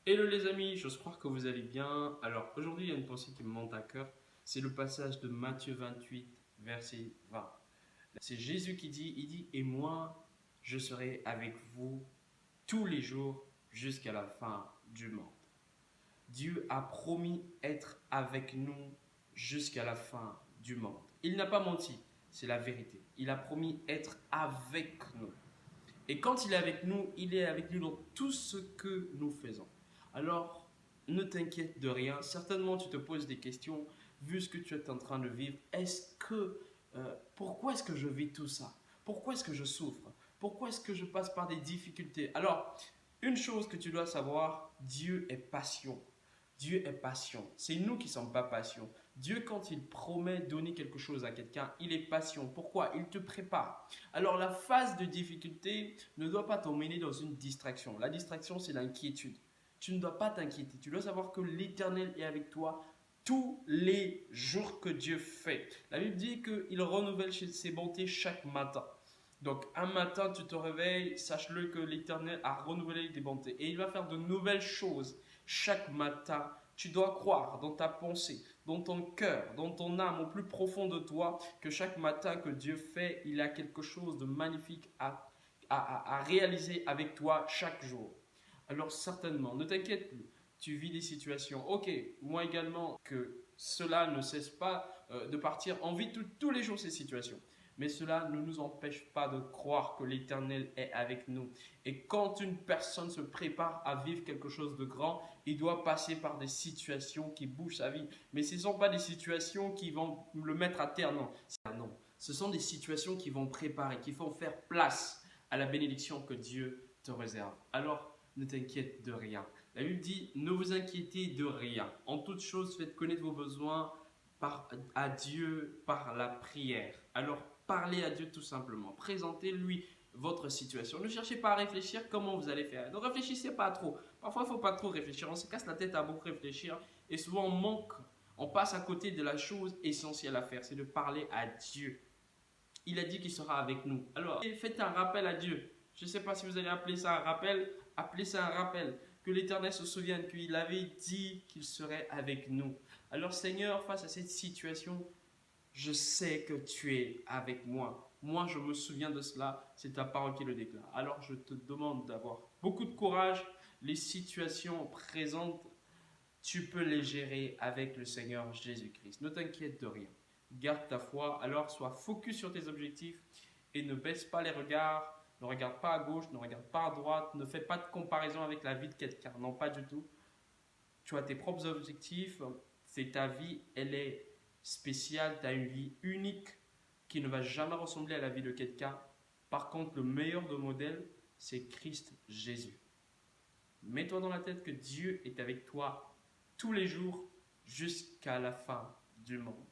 Hello les amis, j'ose croire que vous allez bien. Alors aujourd'hui, il y a une pensée qui me monte à cœur. C'est le passage de Matthieu 28, verset 20. C'est Jésus qui dit, il dit, et moi, je serai avec vous tous les jours jusqu'à la fin du monde. Dieu a promis être avec nous jusqu'à la fin du monde. Il n'a pas menti, c'est la vérité. Il a promis être avec nous. Et quand il est avec nous, il est avec nous dans tout ce que nous faisons. Alors, ne t'inquiète de rien. Certainement, tu te poses des questions, vu ce que tu es en train de vivre. Pourquoi est-ce que je vis tout ça? Pourquoi est-ce que je souffre? Pourquoi est-ce que je passe par des difficultés? Alors, une chose que tu dois savoir, Dieu est patient. Dieu est patient. C'est nous qui ne sommes pas patients. Dieu, quand il promet donner quelque chose à quelqu'un, il est patient. Pourquoi? Il te prépare. Alors, la phase de difficulté ne doit pas t'emmener dans une distraction. La distraction, c'est l'inquiétude. Tu ne dois pas t'inquiéter. Tu dois savoir que l'Éternel est avec toi tous les jours que Dieu fait. La Bible dit qu'il renouvelle ses bontés chaque matin. Donc, un matin, tu te réveilles, sache-le que l'Éternel a renouvelé tes bontés. Et il va faire de nouvelles choses chaque matin. Tu dois croire dans ta pensée, dans ton cœur, dans ton âme, au plus profond de toi, que chaque matin que Dieu fait, il a quelque chose de magnifique à réaliser avec toi chaque jour. Alors certainement, ne t'inquiète plus, tu vis des situations. Ok, moi également, que cela ne cesse pas de partir. On vit tous les jours ces situations. Mais cela ne nous empêche pas de croire que l'Éternel est avec nous. Et quand une personne se prépare à vivre quelque chose de grand, il doit passer par des situations qui bougent sa vie. Mais ce ne sont pas des situations qui vont le mettre à terre, non. Non. Ce sont des situations qui vont préparer, qui vont faire place à la bénédiction que Dieu te réserve. Alors, ne t'inquiète de rien. La Bible dit, ne vous inquiétez de rien. En toute chose, faites connaître vos besoins à Dieu par la prière. Alors, parlez à Dieu tout simplement. Présentez-lui votre situation. Ne cherchez pas à réfléchir comment vous allez faire. Ne réfléchissez pas trop. Parfois, il ne faut pas trop réfléchir. On se casse la tête à beaucoup réfléchir et souvent on passe à côté de la chose essentielle à faire, c'est de parler à Dieu. Il a dit qu'il sera avec nous. Alors, faites un rappel à Dieu. Je ne sais pas si vous allez appeler ça un rappel. Appelez ça un rappel. Que l'Éternel se souvienne qu'il avait dit qu'il serait avec nous. Alors, Seigneur, face à cette situation, je sais que tu es avec moi. Moi, je me souviens de cela. C'est ta parole qui le déclare. Alors, je te demande d'avoir beaucoup de courage. Les situations présentes, tu peux les gérer avec le Seigneur Jésus-Christ. Ne t'inquiète de rien. Garde ta foi. Alors, sois focus sur tes objectifs et ne baisse pas les regards. Ne regarde pas à gauche, ne regarde pas à droite. Ne fais pas de comparaison avec la vie de quelqu'un. Non, pas du tout. Tu as tes propres objectifs. C'est ta vie. Elle est spéciale. Tu as une vie unique qui ne va jamais ressembler à la vie de quelqu'un. Par contre, le meilleur de modèles, c'est Christ Jésus. Mets-toi dans la tête que Dieu est avec toi tous les jours jusqu'à la fin du monde.